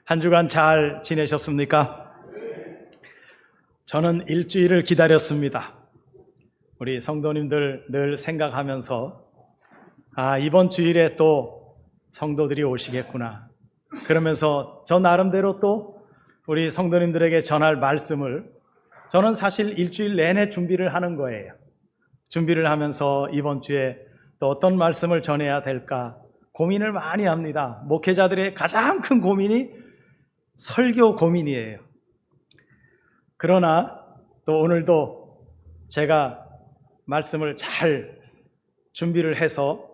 한 주간 잘 지내셨습니까? 저는 일주일을 기다렸습니다. 우리 성도님들 늘 생각하면서 이번 주일에 또 성도들이 오시겠구나. 그러면서 저 나름대로 또 우리 성도님들에게 전할 말씀을 저는 사실 일주일 내내 준비를 하는 거예요. 준비를 하면서 이번 주에 또 어떤 말씀을 전해야 될까 고민을 많이 합니다. 목회자들의 가장 큰 고민이 설교 고민이에요. 그러나 또 오늘도 제가 말씀을 잘 준비를 해서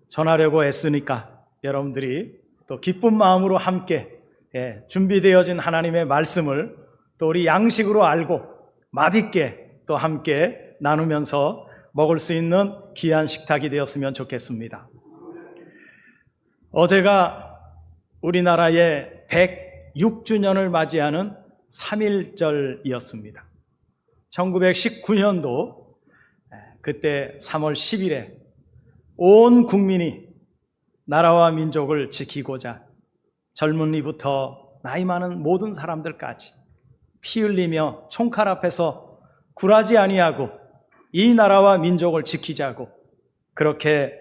전하려고 애쓰니까 여러분들이 또 기쁜 마음으로 함께 준비되어진 하나님의 말씀을 또 우리 양식으로 알고 맛있게 또 함께 나누면서 먹을 수 있는 귀한 식탁이 되었으면 좋겠습니다. 어제가 우리나라의 106주년을 맞이하는 3.1절이었습니다. 1919년도 그때 3월 10일에 온 국민이 나라와 민족을 지키고자 젊은이부터 나이 많은 모든 사람들까지 피 흘리며 총칼 앞에서 굴하지 아니하고 이 나라와 민족을 지키자고 그렇게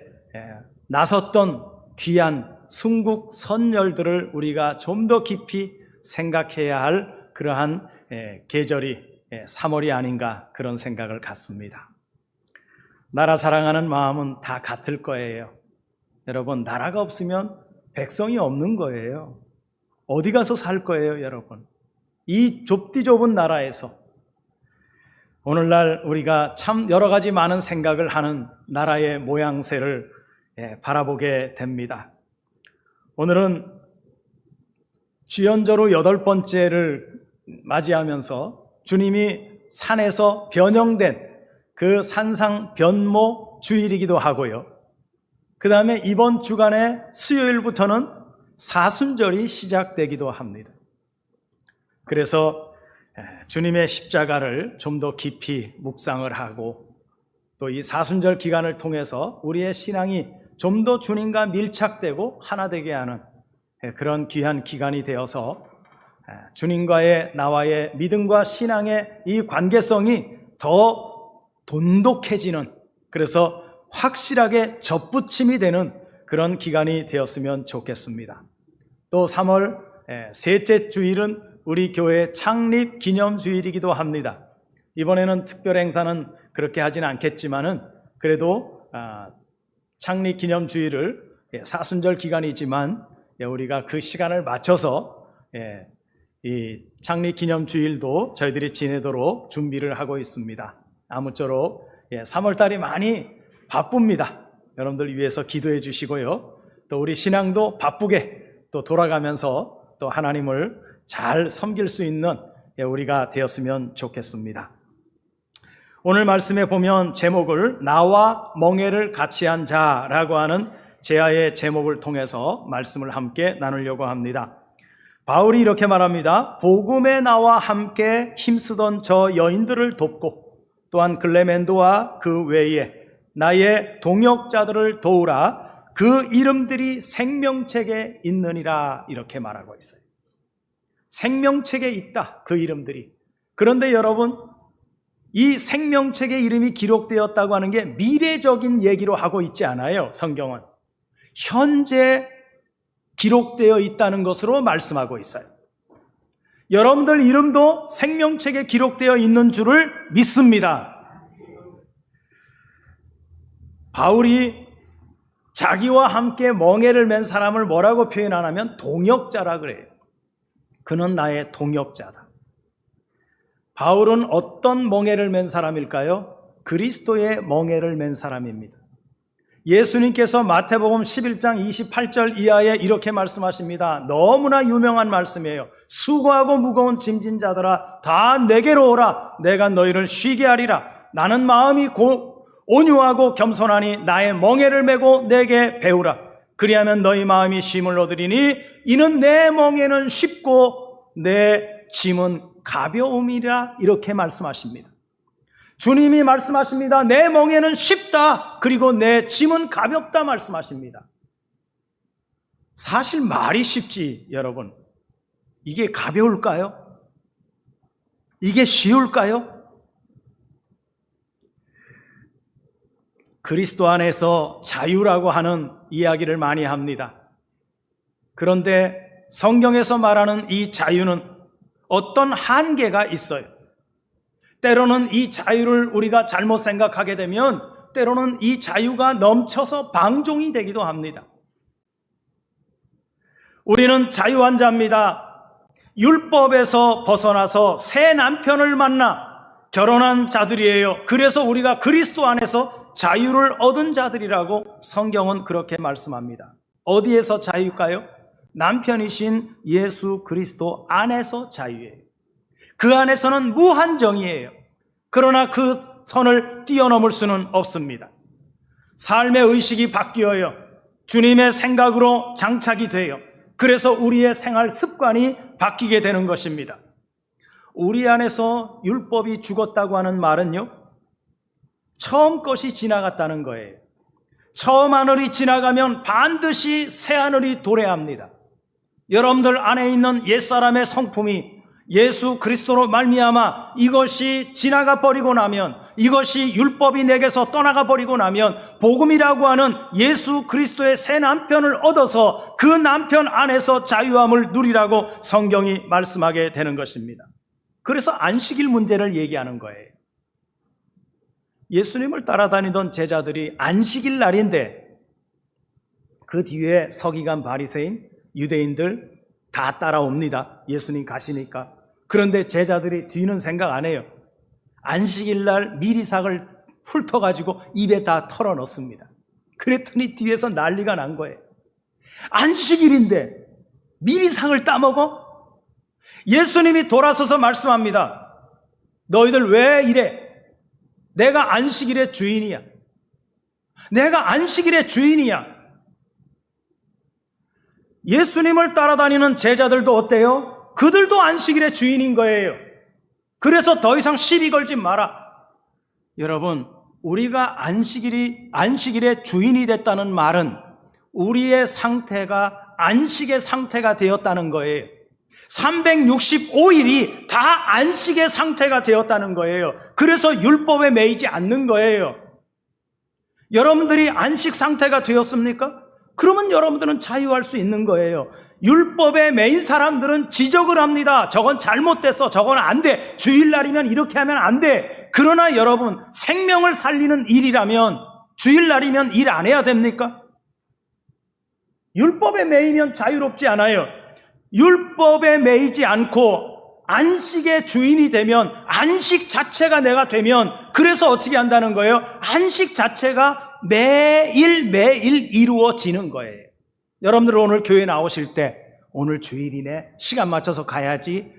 나섰던 귀한 순국 선열들을 우리가 좀 더 깊이 생각해야 할 그러한 계절이 3월이 아닌가 그런 생각을 갖습니다. 나라 사랑하는 마음은 다 같을 거예요. 여러분, 나라가 없으면 백성이 없는 거예요. 어디 가서 살 거예요, 여러분? 이 좁디 좁은 나라에서 오늘날 우리가 참 여러 가지 많은 생각을 하는 나라의 모양새를 바라보게 됩니다. 오늘은 주연절후 8번째를 맞이하면서 주님이 산에서 변형된 그 산상 변모 주일이기도 하고요. 그 다음에 이번 주간의 수요일부터는 사순절이 시작되기도 합니다. 그래서 주님의 십자가를 좀 더 깊이 묵상을 하고 또 이 사순절 기간을 통해서 우리의 신앙이 좀 더 주님과 밀착되고 하나 되게 하는 그런 귀한 기간이 되어서 주님과의 나와의 믿음과 신앙의 이 관계성이 더 돈독해지는, 그래서 확실하게 접붙임이 되는 그런 기간이 되었으면 좋겠습니다. 또 3월 셋째 주일은 우리 교회 창립 기념 주일이기도 합니다. 이번에는 특별 행사는 그렇게 하진 않겠지만은 그래도 창립 기념 주일을 사순절 기간이지만 우리가 그 시간을 맞춰서 이 창립 기념 주일도 저희들이 지내도록 준비를 하고 있습니다. 아무쪼록 3월 달이 많이 바쁩니다. 여러분들 위해서 기도해 주시고요. 또 우리 신앙도 바쁘게 또 돌아가면서 또 하나님을 잘 섬길 수 있는 우리가 되었으면 좋겠습니다. 오늘 말씀에 보면 제목을 나와 멍에를 같이 한 자라고 하는 제아의 제목을 통해서 말씀을 함께 나누려고 합니다. 바울이 이렇게 말합니다. 복음의 나와 함께 힘쓰던 저 여인들을 돕고 또한 글레멘도와 그 외에 나의 동역자들을 도우라. 그 이름들이 생명책에 있느니라. 이렇게 말하고 있어요. 생명책에 있다, 그 이름들이. 그런데 여러분, 이 생명책에 이름이 기록되었다고 하는 게 미래적인 얘기로 하고 있지 않아요. 성경은 현재 기록되어 있다는 것으로 말씀하고 있어요. 여러분들 이름도 생명책에 기록되어 있는 줄을 믿습니다. 바울이 자기와 함께 멍에를 맨 사람을 뭐라고 표현 안 하면 동역자라 그래요. 그는 나의 동역자다. 바울은 어떤 멍에를 맨 사람일까요? 그리스도의 멍에를 맨 사람입니다. 예수님께서 마태복음 11장 28절 이하에 이렇게 말씀하십니다. 너무나 유명한 말씀이에요. 수고하고 무거운 짐진 자들아 다 내게로 오라. 내가 너희를 쉬게 하리라. 나는 마음이 온유하고 겸손하니 나의 멍에를 메고 내게 배우라. 그리하면 너희 마음이 쉼을 얻으리니 이는 내 멍에는 쉽고 내 짐은 가벼움이라. 이렇게 말씀하십니다. 주님이 말씀하십니다. 내 멍에는 쉽다. 그리고 내 짐은 가볍다 말씀하십니다. 사실 말이 쉽지, 여러분. 이게 가벼울까요? 이게 쉬울까요? 그리스도 안에서 자유라고 하는 이야기를 많이 합니다. 그런데 성경에서 말하는 이 자유는 어떤 한계가 있어요. 때로는 이 자유를 우리가 잘못 생각하게 되면 때로는 이 자유가 넘쳐서 방종이 되기도 합니다. 우리는 자유환자입니다. 율법에서 벗어나서 새 남편을 만나 결혼한 자들이에요. 그래서 우리가 그리스도 안에서 자유를 얻은 자들이라고 성경은 그렇게 말씀합니다. 어디에서 자유일까요? 남편이신 예수 그리스도 안에서 자유예요. 그 안에서는 무한정이에요. 그러나 그 선을 뛰어넘을 수는 없습니다. 삶의 의식이 바뀌어요. 주님의 생각으로 장착이 돼요. 그래서 우리의 생활 습관이 바뀌게 되는 것입니다. 우리 안에서 율법이 죽었다고 하는 말은요, 처음 것이 지나갔다는 거예요. 처음 하늘이 지나가면 반드시 새 하늘이 도래합니다. 여러분들 안에 있는 옛사람의 성품이 예수 그리스도로 말미암아 이것이 지나가 버리고 나면, 이것이 율법이 내게서 떠나가 버리고 나면 복음이라고 하는 예수 그리스도의 새 남편을 얻어서 그 남편 안에서 자유함을 누리라고 성경이 말씀하게 되는 것입니다. 그래서 안식일 문제를 얘기하는 거예요. 예수님을 따라다니던 제자들이 안식일 날인데 그 뒤에 서기관 바리새인 유대인들 다 따라옵니다. 예수님 가시니까. 그런데 제자들이 뒤는 생각 안 해요. 안식일 날 미리삭을 훑어가지고 입에 다 털어넣습니다. 그랬더니 뒤에서 난리가 난 거예요. 안식일인데 미리삭을 따먹어? 예수님이 돌아서서 말씀합니다. 너희들 왜 이래? 내가 안식일의 주인이야. 내가 안식일의 주인이야. 예수님을 따라다니는 제자들도 어때요? 그들도 안식일의 주인인 거예요. 그래서 더 이상 시비 걸지 마라. 여러분, 우리가 안식일의 주인이 됐다는 말은 우리의 상태가 안식의 상태가 되었다는 거예요. 365일이 다 안식의 상태가 되었다는 거예요. 그래서 율법에 매이지 않는 거예요. 여러분들이 안식 상태가 되었습니까? 그러면 여러분들은 자유할 수 있는 거예요. 율법에 매인 사람들은 지적을 합니다. 저건 잘못됐어. 저건 안 돼. 주일날이면 이렇게 하면 안 돼. 그러나 여러분, 생명을 살리는 일이라면 주일날이면 일 안 해야 됩니까? 율법에 매이면 자유롭지 않아요. 율법에 매이지 않고 안식의 주인이 되면, 안식 자체가 내가 되면, 그래서 어떻게 한다는 거예요? 안식 자체가 매일 이루어지는 거예요. 여러분들 오늘 교회 나오실 때 오늘 주일이네, 시간 맞춰서 가야지,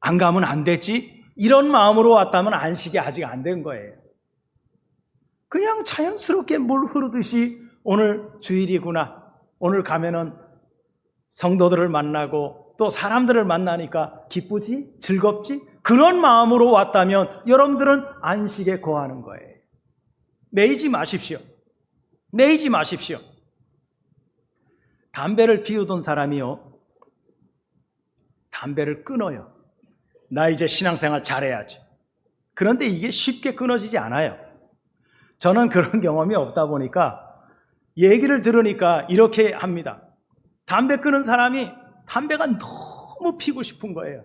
안 가면 안 되지, 이런 마음으로 왔다면 안식이 아직 안 된 거예요. 그냥 자연스럽게 물 흐르듯이 오늘 주일이구나, 오늘 가면은 성도들을 만나고 또 사람들을 만나니까 기쁘지? 즐겁지? 그런 마음으로 왔다면 여러분들은 안식에 거하는 거예요. 매이지 마십시오. 매이지 마십시오. 담배를 피우던 사람이요, 담배를 끊어요. 나 이제 신앙생활 잘해야지. 그런데 이게 쉽게 끊어지지 않아요. 저는 그런 경험이 없다 보니까 얘기를 들으니까 이렇게 합니다. 담배 끊은 사람이 담배가 너무 피고 싶은 거예요.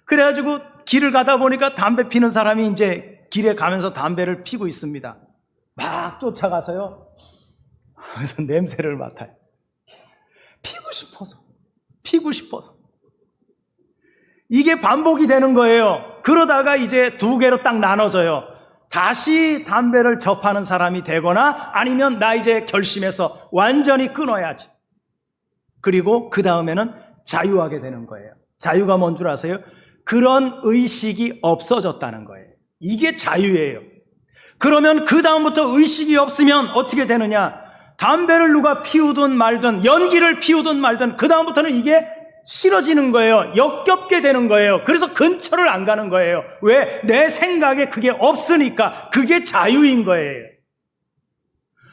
그래가지고 길을 가다 보니까 담배 피는 사람이 이제 길에 가면서 담배를 피고 있습니다. 막 쫓아가서요, 그래서 냄새를 맡아요. 피고 싶어서. 이게 반복이 되는 거예요. 그러다가 이제 두 개로 딱 나눠져요. 다시 담배를 접하는 사람이 되거나 아니면 나 이제 결심해서 완전히 끊어야지. 그리고 그 다음에는 자유하게 되는 거예요. 자유가 뭔 줄 아세요? 그런 의식이 없어졌다는 거예요. 이게 자유예요. 그러면 그 다음부터 의식이 없으면 어떻게 되느냐? 담배를 누가 피우든 말든 연기를 피우든 말든 그 다음부터는 이게 싫어지는 거예요. 역겹게 되는 거예요. 그래서 근처를 안 가는 거예요. 왜? 내 생각에 그게 없으니까. 그게 자유인 거예요.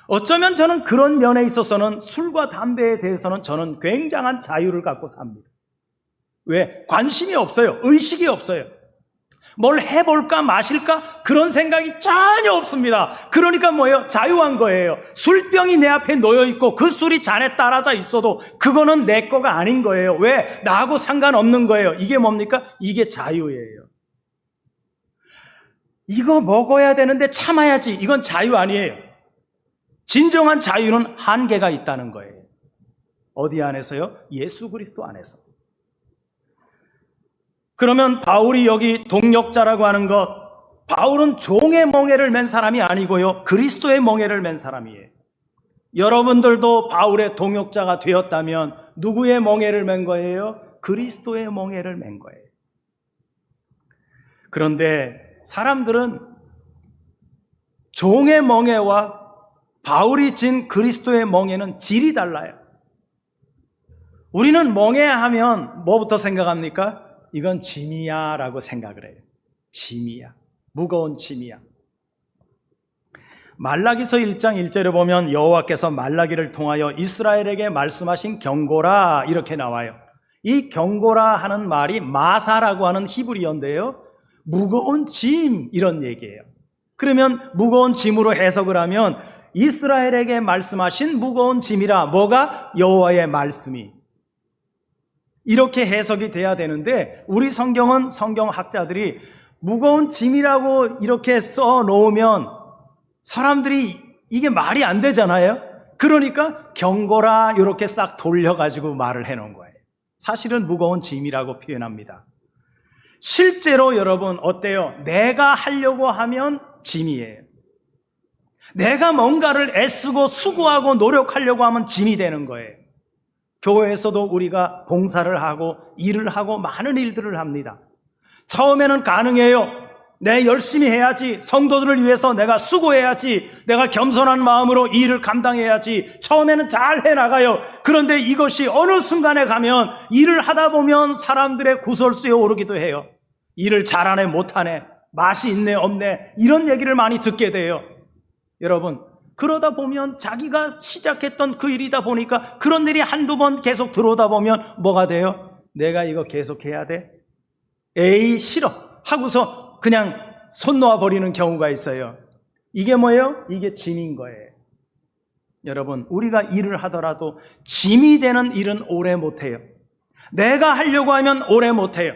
어쩌면 저는 그런 면에 있어서는 술과 담배에 대해서는 저는 굉장한 자유를 갖고 삽니다. 왜? 관심이 없어요. 의식이 없어요. 뭘 해볼까 마실까 그런 생각이 전혀 없습니다. 그러니까 뭐예요? 자유한 거예요. 술병이 내 앞에 놓여있고 그 술이 잔에 따라져 있어도 그거는 내 거가 아닌 거예요. 왜? 나하고 상관없는 거예요. 이게 뭡니까? 이게 자유예요. 이거 먹어야 되는데 참아야지. 이건 자유 아니에요. 진정한 자유는 한계가 있다는 거예요. 어디 안에서요? 예수 그리스도 안에서. 그러면 바울이 여기 동역자라고 하는 것, 바울은 종의 멍에를 맨 사람이 아니고요, 그리스도의 멍에를 맨 사람이에요. 여러분들도 바울의 동역자가 되었다면 누구의 멍에를 맨 거예요? 그리스도의 멍에를 맨 거예요. 그런데 사람들은 종의 멍에와 바울이 진 그리스도의 멍에는 질이 달라요. 우리는 멍에 하면 뭐부터 생각합니까? 이건 짐이야 라고 생각을 해요. 짐이야. 무거운 짐이야. 말라기서 1장 1절에 보면 여호와께서 말라기를 통하여 이스라엘에게 말씀하신 경고라 이렇게 나와요. 이 경고라 하는 말이 마사라고 하는 히브리어인데요, 무거운 짐 이런 얘기예요. 그러면 무거운 짐으로 해석을 하면 이스라엘에게 말씀하신 무거운 짐이라, 뭐가? 여호와의 말씀이. 이렇게 해석이 돼야 되는데 우리 성경은, 성경학자들이 무거운 짐이라고 이렇게 써놓으면 사람들이 이게 말이 안 되잖아요. 그러니까 경고라 이렇게 싹 돌려가지고 말을 해놓은 거예요. 사실은 무거운 짐이라고 표현합니다. 실제로 여러분 어때요? 내가 하려고 하면 짐이에요. 내가 뭔가를 애쓰고 수고하고 노력하려고 하면 짐이 되는 거예요. 교회에서도 우리가 봉사를 하고 일을 하고 많은 일들을 합니다. 처음에는 가능해요. 내 열심히 해야지, 성도들을 위해서 내가 수고해야지, 내가 겸손한 마음으로 이 일을 감당해야지, 처음에는 잘 해나가요. 그런데 이것이 어느 순간에 가면 일을 하다 보면 사람들의 구설수에 오르기도 해요. 일을 잘하네 못하네, 맛이 있네 없네, 이런 얘기를 많이 듣게 돼요. 여러분, 그러다 보면 자기가 시작했던 그 일이다 보니까 그런 일이 한두 번 계속 들어오다 보면 뭐가 돼요? 내가 이거 계속 해야 돼? 에이 싫어 하고서 그냥 손 놓아버리는 경우가 있어요. 이게 뭐예요? 이게 짐인 거예요. 여러분, 우리가 일을 하더라도 짐이 되는 일은 오래 못해요. 내가 하려고 하면 오래 못해요.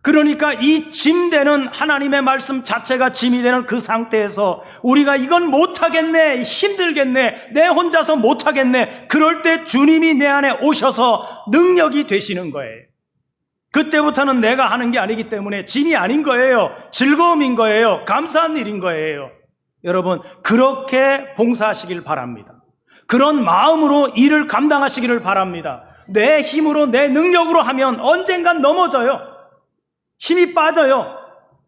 그러니까 이 짐되는 하나님의 말씀 자체가 짐이 되는 그 상태에서 우리가 이건 못하겠네, 힘들겠네, 내 혼자서 못하겠네, 그럴 때 주님이 내 안에 오셔서 능력이 되시는 거예요. 그때부터는 내가 하는 게 아니기 때문에 짐이 아닌 거예요. 즐거움인 거예요. 감사한 일인 거예요. 여러분, 그렇게 봉사하시길 바랍니다. 그런 마음으로 일을 감당하시기를 바랍니다. 내 힘으로, 내 능력으로 하면 언젠간 넘어져요. 힘이 빠져요.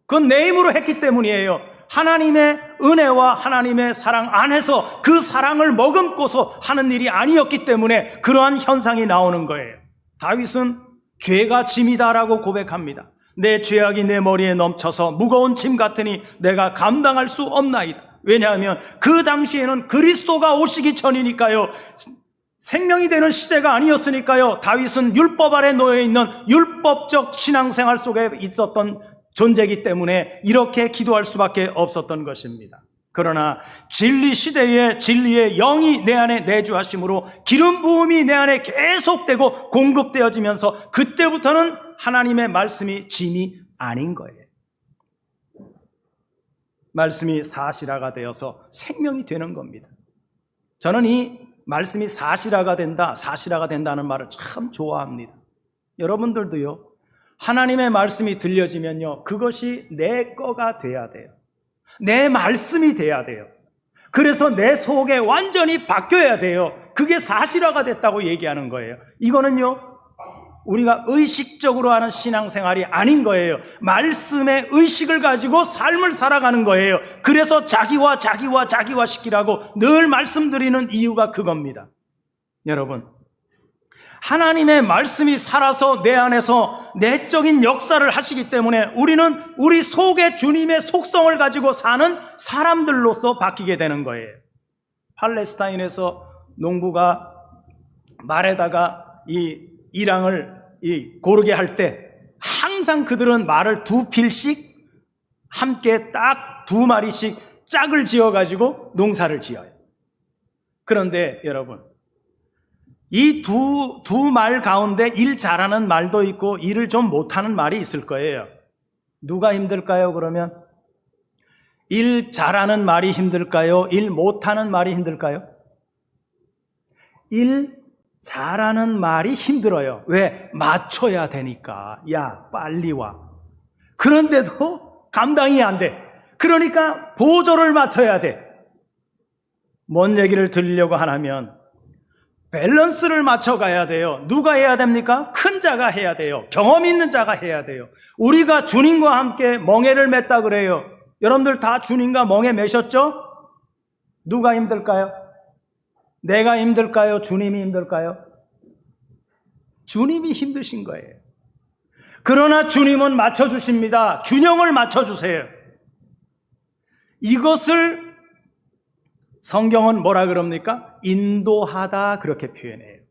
그건 내 힘으로 했기 때문이에요. 하나님의 은혜와 하나님의 사랑 안에서 그 사랑을 머금고서 하는 일이 아니었기 때문에 그러한 현상이 나오는 거예요. 다윗은 죄가 짐이다라고 고백합니다. 내 죄악이 내 머리에 넘쳐서 무거운 짐 같으니 내가 감당할 수 없나이다. 왜냐하면 그 당시에는 그리스도가 오시기 전이니까요. 생명이 되는 시대가 아니었으니까요. 다윗은 율법 아래 놓여있는 율법적 신앙생활 속에 있었던 존재이기 때문에 이렇게 기도할 수밖에 없었던 것입니다. 그러나 진리 시대에 진리의 영이 내 안에 내주하심으로 기름 부음이 내 안에 계속되고 공급되어지면서 그때부터는 하나님의 말씀이 짐이 아닌 거예요. 말씀이 사실화가 되어서 생명이 되는 겁니다. 저는 이 말씀이 사실화가 된다는 말을 참 좋아합니다. 여러분들도요, 하나님의 말씀이 들려지면요, 그것이 내 거가 돼야 돼요. 내 말씀이 돼야 돼요. 그래서 내 속에 완전히 바뀌어야 돼요. 그게 사실화가 됐다고 얘기하는 거예요. 이거는요, 우리가 의식적으로 하는 신앙생활이 아닌 거예요. 말씀의 의식을 가지고 삶을 살아가는 거예요. 그래서 자기와 시키라고 늘 말씀드리는 이유가 그겁니다. 여러분, 하나님의 말씀이 살아서 내 안에서 내적인 역사를 하시기 때문에 우리는 우리 속에 주님의 속성을 가지고 사는 사람들로서 바뀌게 되는 거예요. 팔레스타인에서 농부가 말에다가 이 이랑을 고르게 할 때 항상 그들은 말을 두 필씩 함께 딱 두 마리씩 짝을 지어가지고 농사를 지어요. 그런데 여러분, 이 두 말 가운데 일 잘하는 말도 있고 일을 좀 못하는 말이 있을 거예요. 누가 힘들까요, 그러면? 일 잘하는 말이 힘들까요? 일 못하는 말이 힘들까요? 일 잘하는 말이 힘들어요. 왜? 맞춰야 되니까. 야, 빨리 와. 그런데도 감당이 안 돼. 그러니까 보조를 맞춰야 돼. 뭔 얘기를 들으려고 하냐면 밸런스를 맞춰가야 돼요. 누가 해야 됩니까? 큰 자가 해야 돼요. 경험 있는 자가 해야 돼요. 우리가 주님과 함께 멍에를 맸다 그래요. 여러분들 다 주님과 멍에 매셨죠? 누가 힘들까요? 내가 힘들까요? 주님이 힘들까요? 주님이 힘드신 거예요. 그러나 주님은 맞춰주십니다. 균형을 맞춰주세요. 이것을 성경은 뭐라 그럽니까? 인도하다 그렇게 표현해요.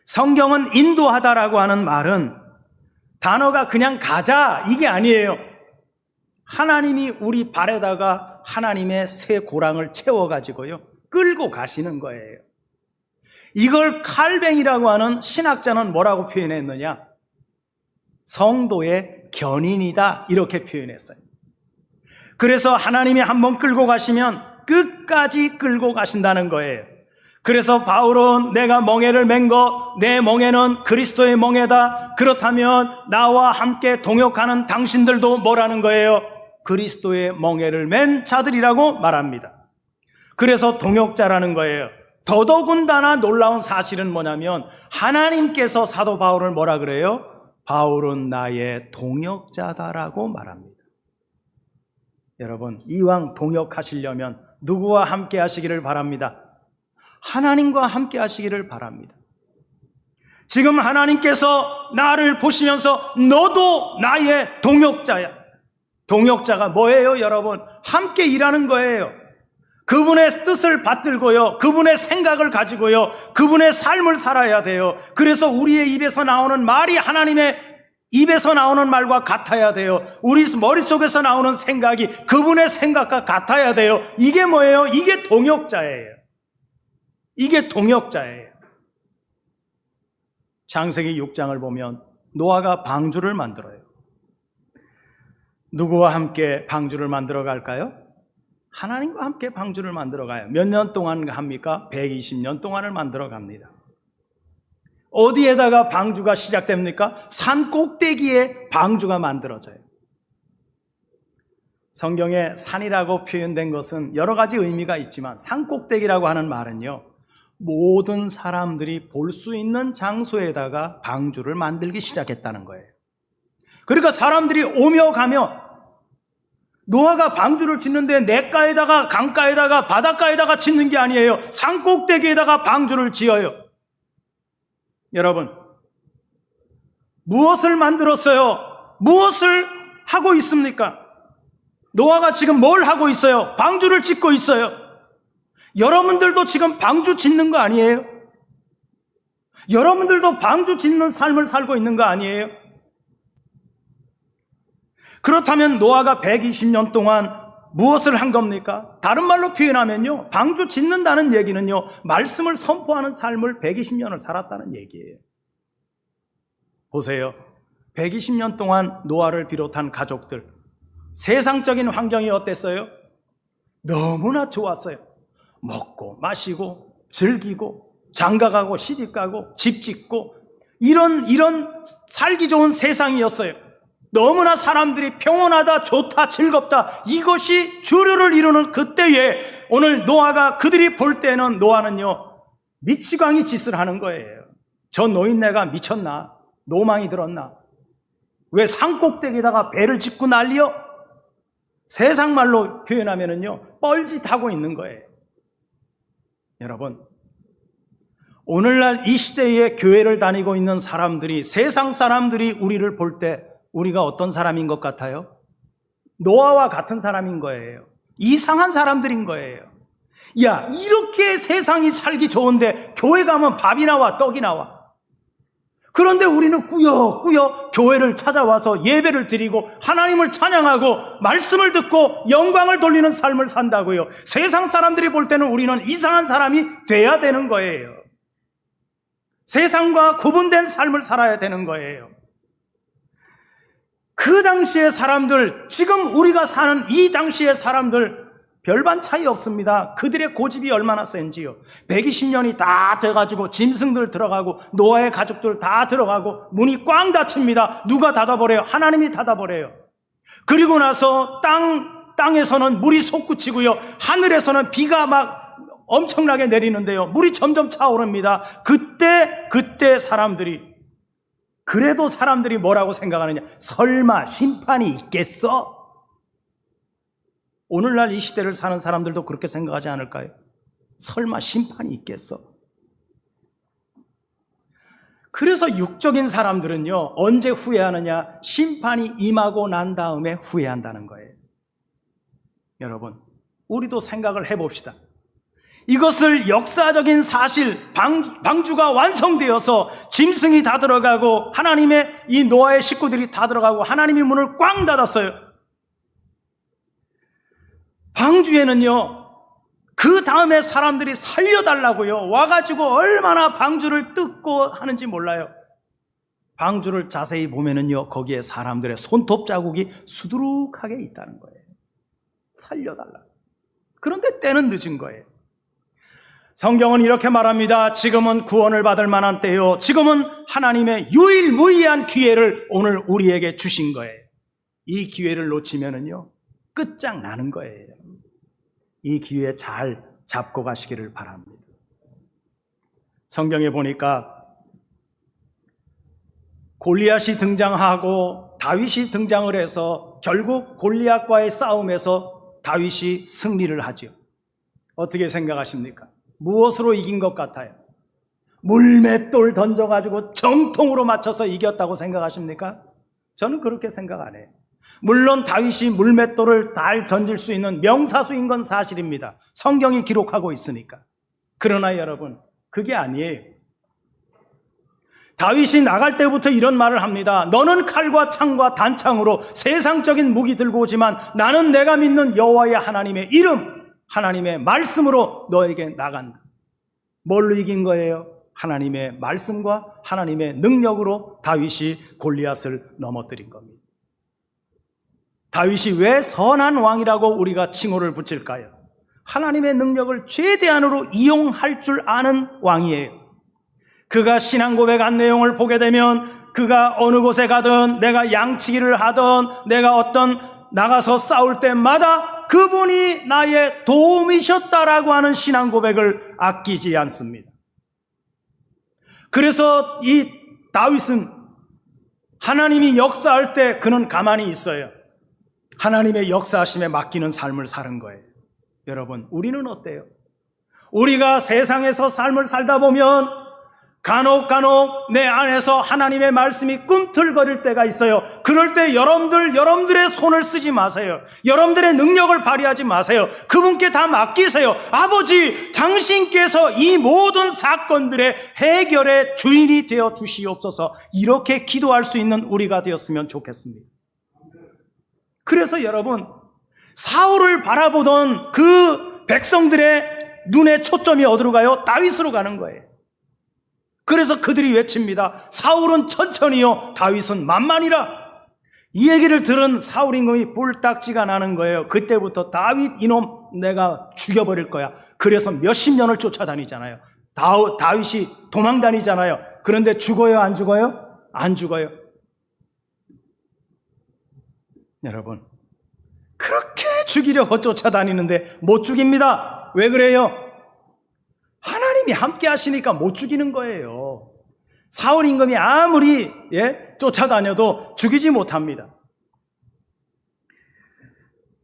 성경은 인도하다라고 하는 말은 단어가 그냥 가자 이게 아니에요. 하나님이 우리 발에다가 하나님의 새 고랑을 채워가지고요 끌고 가시는 거예요. 이걸 칼뱅이라고 하는 신학자는 뭐라고 표현했느냐? 성도의 견인이다 이렇게 표현했어요. 그래서 하나님이 한번 끌고 가시면 끝까지 끌고 가신다는 거예요. 그래서 바울은 내가 멍에를 맨 거, 내 멍에는 그리스도의 멍에다. 그렇다면 나와 함께 동역하는 당신들도 뭐라는 거예요? 그리스도의 멍에를 맨 자들이라고 말합니다. 그래서 동역자라는 거예요. 더더군다나 놀라운 사실은 뭐냐면 하나님께서 사도 바울을 뭐라 그래요? 바울은 나의 동역자다라고 말합니다. 여러분, 이왕 동역하시려면 누구와 함께 하시기를 바랍니다. 하나님과 함께 하시기를 바랍니다. 지금 하나님께서 나를 보시면서 너도 나의 동역자야. 동역자가 뭐예요, 여러분? 함께 일하는 거예요. 그분의 뜻을 받들고요, 그분의 생각을 가지고요, 그분의 삶을 살아야 돼요. 그래서 우리의 입에서 나오는 말이 하나님의 입에서 나오는 말과 같아야 돼요. 우리 머릿속에서 나오는 생각이 그분의 생각과 같아야 돼요. 이게 뭐예요? 이게 동역자예요. 이게 동역자예요. 창세기 6장을 보면 노아가 방주를 만들어요. 누구와 함께 방주를 만들어 갈까요? 하나님과 함께 방주를 만들어 가요. 몇 년 동안 합니까? 120년 동안을 만들어 갑니다. 어디에다가 방주가 시작됩니까? 산 꼭대기에 방주가 만들어져요. 성경에 산이라고 표현된 것은 여러 가지 의미가 있지만 산 꼭대기라고 하는 말은요, 모든 사람들이 볼 수 있는 장소에다가 방주를 만들기 시작했다는 거예요. 그러니까 사람들이 오며 가며 노아가 방주를 짓는데 냇가에다가 강가에다가 바닷가에다가 짓는 게 아니에요. 산 꼭대기에다가 방주를 지어요. 여러분, 무엇을 만들었어요? 무엇을 하고 있습니까? 노아가 지금 뭘 하고 있어요? 방주를 짓고 있어요. 여러분들도 지금 방주 짓는 거 아니에요? 여러분들도 방주 짓는 삶을 살고 있는 거 아니에요? 그렇다면 노아가 120년 동안 무엇을 한 겁니까? 다른 말로 표현하면요, 방주 짓는다는 얘기는요, 말씀을 선포하는 삶을 120년을 살았다는 얘기예요. 보세요. 120년 동안 노아를 비롯한 가족들, 세상적인 환경이 어땠어요? 너무나 좋았어요. 먹고 마시고 즐기고 장가가고 시집가고 집 짓고 이런 살기 좋은 세상이었어요. 너무나 사람들이 평온하다, 좋다, 즐겁다, 이것이 주류를 이루는 그때에 오늘 노아가 그들이 볼 때는 노아는요, 미치광이 짓을 하는 거예요. 저 노인네가 미쳤나? 노망이 들었나? 왜 산꼭대기에다가 배를 짓고 난리요? 세상 말로 표현하면은요, 뻘짓하고 있는 거예요. 여러분, 오늘날 이 시대에 교회를 다니고 있는 사람들이, 세상 사람들이 우리를 볼 때 우리가 어떤 사람인 것 같아요? 노아와 같은 사람인 거예요. 이상한 사람들인 거예요. 야, 이렇게 세상이 살기 좋은데 교회 가면 밥이 나와, 떡이 나와. 그런데 우리는 꾸역꾸역 교회를 찾아와서 예배를 드리고 하나님을 찬양하고 말씀을 듣고 영광을 돌리는 삶을 산다고요. 세상 사람들이 볼 때는 우리는 이상한 사람이 돼야 되는 거예요. 세상과 구분된 삶을 살아야 되는 거예요. 그 당시의 사람들, 지금 우리가 사는 이 당시의 사람들 별반 차이 없습니다. 그들의 고집이 얼마나 센지요. 120년이 다 돼가지고 짐승들 들어가고 노아의 가족들 다 들어가고 문이 꽝 닫힙니다. 누가 닫아버려요? 하나님이 닫아버려요. 그리고 나서 땅에서는 물이 솟구치고요. 하늘에서는 비가 막 엄청나게 내리는데요. 물이 점점 차오릅니다. 그때 사람들이, 그래도 사람들이 뭐라고 생각하느냐? 설마 심판이 있겠어? 오늘날 이 시대를 사는 사람들도 그렇게 생각하지 않을까요? 설마 심판이 있겠어? 그래서 육적인 사람들은요, 언제 후회하느냐? 심판이 임하고 난 다음에 후회한다는 거예요. 여러분, 우리도 생각을 해봅시다. 이것을 역사적인 사실, 방주가 완성되어서 짐승이 다 들어가고 하나님의 이 노아의 식구들이 다 들어가고 하나님이 문을 꽝 닫았어요. 방주에는요, 그 다음에 사람들이 살려달라고요 와가지고 얼마나 방주를 뜯고 하는지 몰라요. 방주를 자세히 보면은요, 거기에 사람들의 손톱 자국이 수두룩하게 있다는 거예요. 살려달라. 그런데 때는 늦은 거예요. 성경은 이렇게 말합니다. 지금은 구원을 받을 만한 때요, 지금은 하나님의 유일무이한 기회를 오늘 우리에게 주신 거예요. 이 기회를 놓치면은요, 끝장나는 거예요. 이 기회 잘 잡고 가시기를 바랍니다. 성경에 보니까 골리앗이 등장하고 다윗이 등장을 해서 결국 골리앗과의 싸움에서 다윗이 승리를 하죠. 어떻게 생각하십니까? 무엇으로 이긴 것 같아요? 물맷돌 던져가지고 정통으로 맞춰서 이겼다고 생각하십니까? 저는 그렇게 생각 안 해요. 물론 다윗이 물맷돌을 잘 던질 수 있는 명사수인 건 사실입니다. 성경이 기록하고 있으니까. 그러나 여러분, 그게 아니에요. 다윗이 나갈 때부터 이런 말을 합니다. 너는 칼과 창과 단창으로 세상적인 무기 들고 오지만 나는 내가 믿는 여호와의 하나님의 이름, 하나님의 말씀으로 너에게 나간다. 뭘로 이긴 거예요? 하나님의 말씀과 하나님의 능력으로 다윗이 골리앗을 넘어뜨린 겁니다. 다윗이 왜 선한 왕이라고 우리가 칭호를 붙일까요? 하나님의 능력을 최대한으로 이용할 줄 아는 왕이에요. 그가 신앙 고백한 내용을 보게 되면 그가 어느 곳에 가든, 내가 양치기를 하든, 내가 어떤 나가서 싸울 때마다 그분이 나의 도움이셨다라고 하는 신앙 고백을 아끼지 않습니다. 그래서 이 다윗은 하나님이 역사할 때 그는 가만히 있어요. 하나님의 역사하심에 맡기는 삶을 사는 거예요. 여러분, 우리는 어때요? 우리가 세상에서 삶을 살다 보면 간혹 내 안에서 하나님의 말씀이 꿈틀거릴 때가 있어요. 그럴 때 여러분들의 손을 쓰지 마세요. 여러분들의 능력을 발휘하지 마세요. 그분께 다 맡기세요. 아버지, 당신께서 이 모든 사건들의 해결의 주인이 되어 주시옵소서. 이렇게 기도할 수 있는 우리가 되었으면 좋겠습니다. 그래서 여러분, 사울을 바라보던 그 백성들의 눈의 초점이 어디로 가요? 다윗으로 가는 거예요. 그래서 그들이 외칩니다. 사울은 천천히요, 다윗은 만만이라. 이 얘기를 들은 사울 임금이 뿔딱지가 나는 거예요. 그때부터 다윗 이놈 내가 죽여버릴 거야. 그래서 몇십 년을 쫓아다니잖아요. 다윗이 도망다니잖아요. 그런데 죽어요, 안 죽어요? 안 죽어요. 여러분, 그렇게 죽이려고 쫓아다니는데 못 죽입니다. 왜 그래요? 하나님이 함께 하시니까 못 죽이는 거예요. 사울 임금이 아무리 쫓아다녀도 죽이지 못합니다.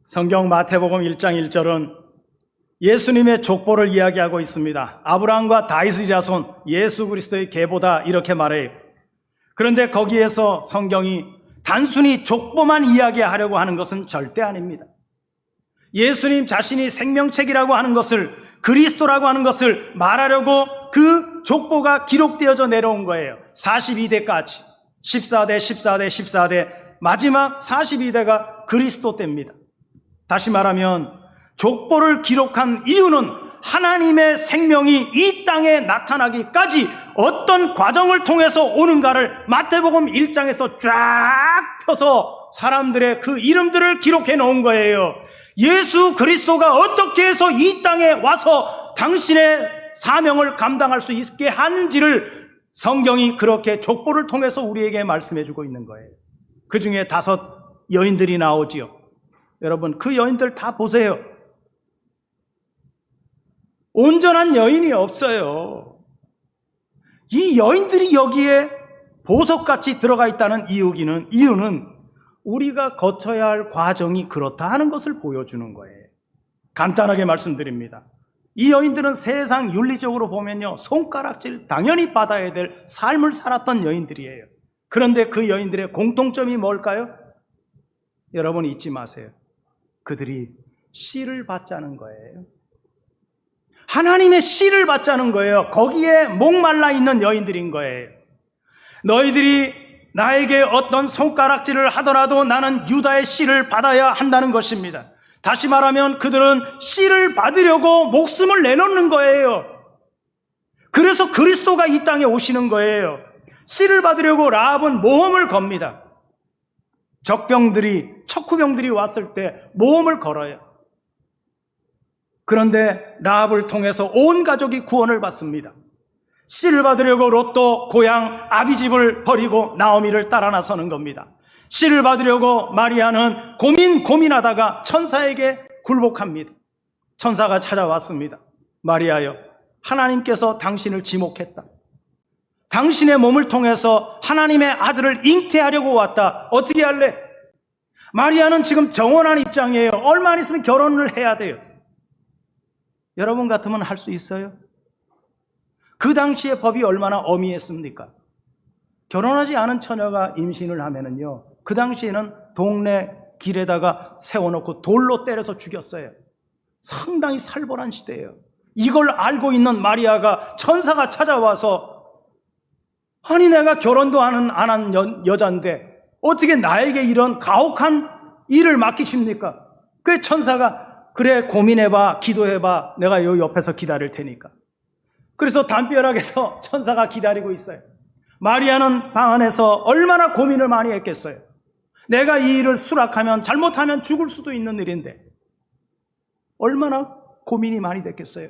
성경 마태복음 1장 1절은 예수님의 족보를 이야기하고 있습니다. 아브라함과 다윗의 자손 예수 그리스도의 계보다 이렇게 말해요. 그런데 거기에서 성경이 단순히 족보만 이야기하려고 하는 것은 절대 아닙니다. 예수님 자신이 생명책이라고 하는 것을, 그리스도라고 하는 것을 말하려고 그 족보가 기록되어져 내려온 거예요. 42대까지 14대, 14대, 14대, 마지막 42대가 그리스도 때입니다. 다시 말하면 족보를 기록한 이유는 하나님의 생명이 이 땅에 나타나기까지 어떤 과정을 통해서 오는가를 마태복음 1장에서 쫙 펴서 사람들의 그 이름들을 기록해 놓은 거예요. 예수 그리스도가 어떻게 해서 이 땅에 와서 당신의 사명을 감당할 수 있게 하는지를 성경이 그렇게 족보를 통해서 우리에게 말씀해 주고 있는 거예요. 그 중에 5 여인들이 나오지요. 여러분, 그 여인들 다 보세요. 온전한 여인이 없어요. 이 여인들이 여기에 보석같이 들어가 있다는 이유는 우리가 거쳐야 할 과정이 그렇다 하는 것을 보여주는 거예요. 간단하게 말씀드립니다. 이 여인들은 세상 윤리적으로 보면요, 손가락질 당연히 받아야 될 삶을 살았던 여인들이에요. 그런데 그 여인들의 공통점이 뭘까요? 여러분 잊지 마세요. 그들이 씨를 받자는 거예요. 하나님의 씨를 받자는 거예요. 거기에 목말라 있는 여인들인 거예요. 너희들이 나에게 어떤 손가락질을 하더라도 나는 유다의 씨를 받아야 한다는 것입니다. 다시 말하면 그들은 씨를 받으려고 목숨을 내놓는 거예요. 그래서 그리스도가 이 땅에 오시는 거예요. 씨를 받으려고 라합은 모험을 겁니다. 척후병들이 왔을 때 모험을 걸어요. 그런데 라합을 통해서 온 가족이 구원을 받습니다. 씨를 받으려고 롯도 고향 아비집을 버리고 나오미를 따라 나서는 겁니다. 씨를 받으려고 마리아는 고민하다가 천사에게 굴복합니다. 천사가 찾아왔습니다. 마리아여, 하나님께서 당신을 지목했다. 당신의 몸을 통해서 하나님의 아들을 잉태하려고 왔다. 어떻게 할래? 마리아는 지금 정원한 입장이에요. 얼마 안 있으면 결혼을 해야 돼요. 여러분 같으면 할 수 있어요? 그 당시의 법이 얼마나 엄히했습니까? 결혼하지 않은 처녀가 임신을 하면은요, 그 당시에는 동네 길에다가 세워놓고 돌로 때려서 죽였어요. 상당히 살벌한 시대예요. 이걸 알고 있는 마리아가 천사가 찾아와서, 아니 내가 결혼도 안 한 여자인데 어떻게 나에게 이런 가혹한 일을 맡기십니까? 그래 천사가 그래 고민해봐, 기도해봐, 내가 요 옆에서 기다릴 테니까. 그래서 담벼락에서 천사가 기다리고 있어요. 마리아는 방 안에서 얼마나 고민을 많이 했겠어요. 내가 이 일을 수락하면, 잘못하면 죽을 수도 있는 일인데 얼마나 고민이 많이 됐겠어요.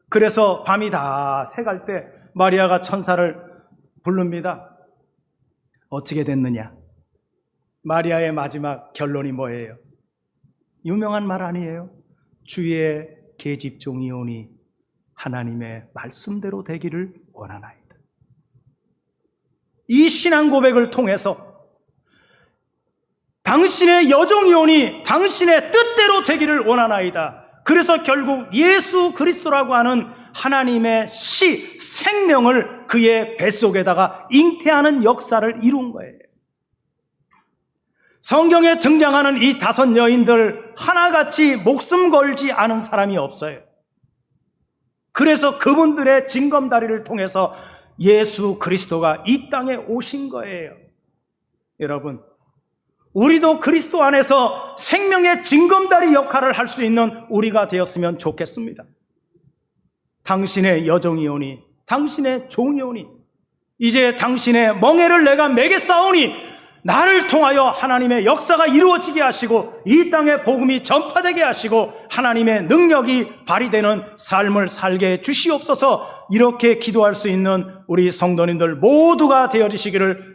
그래서 밤이 다 새갈 때 마리아가 천사를 부릅니다. 어떻게 됐느냐? 마리아의 마지막 결론이 뭐예요? 유명한 말 아니에요? 주의 계집종이 오니 하나님의 말씀대로 되기를 원하나이다. 이 신앙 고백을 통해서 당신의 여종이 오니 당신의 뜻대로 되기를 원하나이다. 그래서 결국 예수 그리스도라고 하는 하나님의 씨, 생명을 그의 뱃속에다가 잉태하는 역사를 이룬 거예요. 성경에 등장하는 이 5 여인들 하나같이 목숨 걸지 않은 사람이 없어요. 그래서 그분들의 징검다리를 통해서 예수 그리스도가 이 땅에 오신 거예요. 여러분, 우리도 그리스도 안에서 생명의 징검다리 역할을 할 수 있는 우리가 되었으면 좋겠습니다. 당신의 여종이 오니, 당신의 종이 오니, 이제 당신의 멍에를 내가 매겠사오니 나를 통하여 하나님의 역사가 이루어지게 하시고 이 땅에 복음이 전파되게 하시고 하나님의 능력이 발휘되는 삶을 살게 주시옵소서. 이렇게 기도할 수 있는 우리 성도님들 모두가 되어지시기를